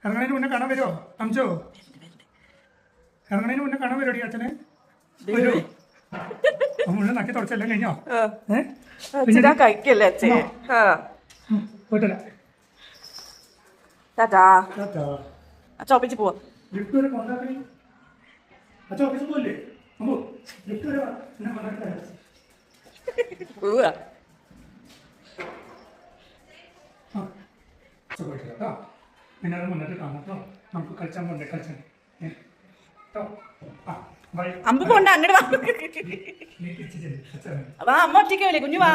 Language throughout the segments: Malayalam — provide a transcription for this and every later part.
ഇറങ്ങണതിന് മുന്നേ കാണാൻ വരുമോ അംശോ? ഇറങ്ങണതിന് മുന്നേ കാണാൻ വരുമോ അച്ഛനെ? മുഴുവൻ നക്കി തുടച്ചെല്ലാം കഴിഞ്ഞോ? കഴിക്കല്ലേ അച്ഛൻ? പോയിട്ടില്ല. അച്ഛൻ ഓഫീസിൽ പോവാ. ലിഫ്റ്റ് വരെ കൊണ്ടാക്കി അച്ഛൻ ഓഫീസിൽ പോയില്ലേ? ലിഫ്റ്റ് വരെ പോയിട്ടില്ല. പിന്നെ അത് മുന്നിട്ട് കാണാം കേട്ടോ. നമുക്ക് കളിച്ചാൻ പോണ്ടേ? കളിച്ചാൽ അമ്പ് പോണ്ട, അങ്ങോട്ട് വാ. അമ്മ ഒറ്റയ്ക്കല്ലേ കുഞ്ഞു? വാ.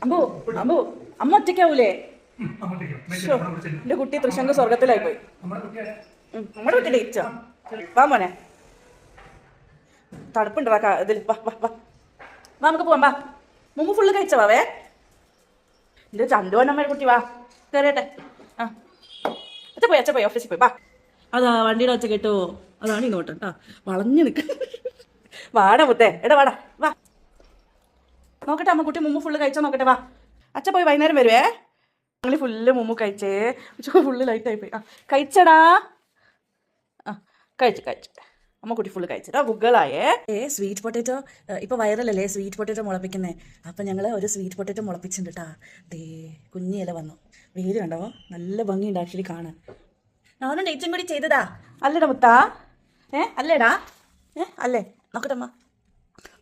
അമ്പു അമ്പു അമ്മ ഒറ്റയ്ക്കാവൂലേ? എന്റെ കുട്ടി തൃശങ്ക് സ്വർഗത്തിലായി പോയി. നമ്മുടെ കുട്ടി ഡേറ്റോ? വാ മോനെ, തണുപ്പുണ്ട്. വാ ഇതിൽ വാ വാ വാ വാ, നമുക്ക് പോവാം. വാ, മുമ്പ് ഫുള്ള് കഴിച്ചവാവേ. എന്റെ ചണ്ടുവന്നമ്മയുടെ കുട്ടി വാ, കയറിയട്ടെ. ആ അച്ഛ പോയി ഓഫീസിൽ പോയി. വാ, അതാ വണ്ടിയുടെ ഒച്ച കേട്ടോ. അതാണ് ഈ നോട്ടം കേട്ടോ, വളഞ്ഞു നിൽക്ക. വാടാ മുത്തേ, എടാ വാടാ വാ. നോക്കട്ടെ അമ്മ കുട്ടി മുമ്പ് ഫുള്ള് കഴിച്ചോ നോക്കട്ടെ. വാ, അച്ഛ പോയി വൈകുന്നേരം വരുവേ. ഞങ്ങൾ ഫുള്ള് മുമ്പ് കഴിച്ചേ. ഫുള്ള് ലൈറ്റായി പോയി. ആ കഴിച്ചടാ. ആ കഴിച്ചു. അമ്മ കുട്ടി ഫുള്ള് കഴിച്ചിട്ടോ. ഗുഗിളായേ. സ്വീറ്റ് പൊട്ടേറ്റോ ഇപ്പോൾ വൈറലല്ലേ സ്വീറ്റ് പൊട്ടേറ്റോ മുളപ്പിക്കുന്നേ. അപ്പം ഞങ്ങൾ ഒരു സ്വീറ്റ് പൊട്ടേറ്റോ മുളപ്പിച്ചിട്ടുണ്ട് കേട്ടാ. ദേ കുഞ്ഞി ഇല വന്നു. വേര് കണ്ടോ, നല്ല ഭംഗിയുണ്ട് ആക്ച്വലി കാണാൻ. ഞാനും ഡേറ്റും കൂടി ചെയ്തതാ. അല്ലേടാ മുത്താ? അല്ലേടാ? അല്ലേ? നോക്കട്ടെ അമ്മ.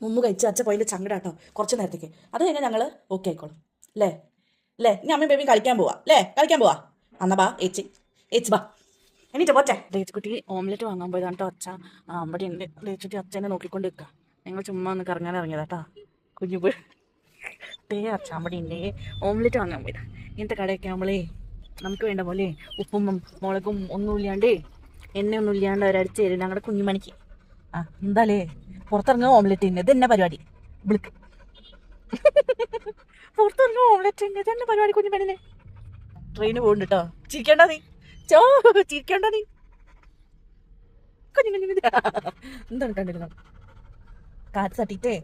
മുമ്പ് കഴിച്ച് അച്ഛ പോയില്ല ചങ്കടാട്ടോ കുറച്ച് നേരത്തേക്ക്. അത് കഴിഞ്ഞാൽ ഞങ്ങൾ ഓക്കെ ആയിക്കോളും അല്ലേ? ഇനി അമ്മയും ബേബിയും കളിക്കാൻ പോവാ അല്ലേ? കളിക്കാൻ പോവാ. അന്നാ ബാ ഏച്ചി ബാ. എണീറ്റ് പോച്ചേ. ലേച്ചുകുട്ടി ഓംലെറ്റ് വാങ്ങാൻ പോയതാണ് കേട്ടോ. അച്ഛ അവിടെ ഉണ്ട്. ലേച്ചുട്ടി അച്ഛനെ നോക്കിക്കൊണ്ട് നിൽക്കുക. ഞങ്ങൾ ചുമ്മാ ഒന്ന് കറങ്ങാൻ ഇറങ്ങിയതാ കേട്ടോ. കുഞ്ഞു പോയി അച്ഛ അവിടെ ഉണ്ട്. ഓംലെറ്റ് വാങ്ങാൻ പോയതാ. ഇങ്ങനത്തെ കടയൊക്കെ ആകുമ്പോളേ നമുക്ക് വേണ്ട പോലെ ഉപ്പും മുളകും ഒന്നും ഇല്ലാണ്ട് എണ്ണയൊന്നും ഇല്ലാണ്ട് അവരടിച്ച് തരും ഞങ്ങളുടെ കുഞ്ഞുമണിക്ക്. ആ എന്താലേ പുറത്തിറങ്ങുക ഓംലെറ്റ് തന്നെ. ഇത് തന്നെ പരിപാടി. വിളിക്ക് പുറത്തിറങ്ങുക ഓംലെറ്റ് തന്നെ. ഇത് തന്നെ പരിപാടി കുഞ്ഞുമണിനെ. ട്രെയിന് പോകുന്നുണ്ട് കേട്ടോ. ചിരിക്കേണ്ട നീ, ചിരിക്കേണ്ട നീ. കുഞ്ഞു എന്താണ് കണ്ടിരുന്നു? കാറ്റ് തട്ടിട്ടേ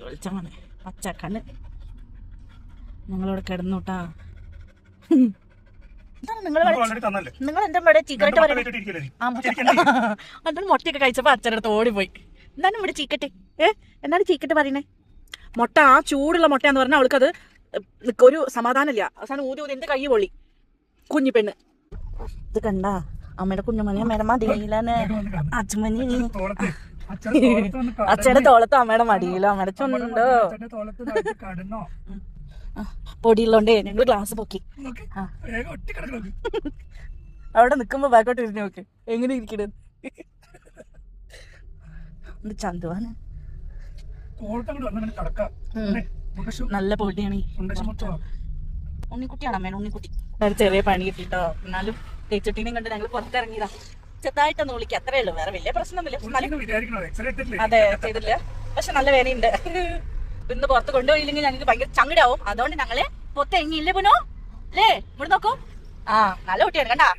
വിളിച്ചാണ് പച്ചക്കണ്ണ്. ഞങ്ങളിവിടെ കിടന്നുട്ടാ. നിങ്ങൾ എന്താ ഇവിടെ ചീക്കട്ട് പറയുന്നത്? അതൊന്നും മുട്ടയൊക്കെ കഴിച്ചപ്പോ അച്ഛനടുത്ത് ഓടിപ്പോയി. എന്താണ് ഇവിടെ ചീക്കട്ട്? എന്താണ് ചീക്കട്ട് പറയുന്നേ? മുട്ട ആ ചൂടുള്ള മുട്ടയാന്ന് പറഞ്ഞാൽ അവൾക്കത് ഒരു സമാധാനമില്ല. അവസാനം ഊതി എന്റെ കൈ പൊള്ളി. കുഞ്ഞു പെണ്ണ് ഇത് കണ്ടാ? അമ്മയുടെ കുഞ്ഞുമണി അമ്മയുടെ മടിയിലാണ്. അച്ഛമണി അച്ഛയുടെ തോളത്ത് അമ്മയുടെ മടിയിലോ അമ്മയുടെ ചുണ്ടോ പൊടിയുള്ളോണ്ടേ ഞങ്ങള് ഗ്ലാസ് പൊക്കി. അവിടെ നിക്കുമ്പോ ബാക്കോട്ട് ഇരുന്ന് നോക്ക് എങ്ങനെ ഇരിക്കണ. ചന്തുവാണ് നല്ല പൊടിയാണ്. ഉണ്ണിക്കുട്ടിയാണ് അമ്മേനെ. ഉണ്ണിക്കുട്ടി ചെറിയ പണി കിട്ടിട്ടോ. എന്നാലും തേച്ചുട്ടീനെയും കണ്ട് ഞങ്ങൾ പുറത്തിറങ്ങിയതാ. ചെറുതായിട്ടൊന്ന് വിളിക്കുക, അത്രേ ഉള്ളൂ. വേറെ വലിയ പ്രശ്നമൊന്നുമില്ല. അതെ ചെയ്തില്ല, പക്ഷെ നല്ല വേനയുണ്ട്. ഇന്ന് പുറത്ത് കൊണ്ടുപോയില്ലെങ്കിൽ ഞങ്ങൾക്ക് ഭയങ്കര ചങ്ങടാവും. അതുകൊണ്ട് ഞങ്ങളെ പുറത്ത് എങ്ങിയില്ലേ പുനോ അല്ലേ? ഇവിടെ നോക്കൂ. ആ നല്ല കുട്ടിയാണ് കണ്ടാ.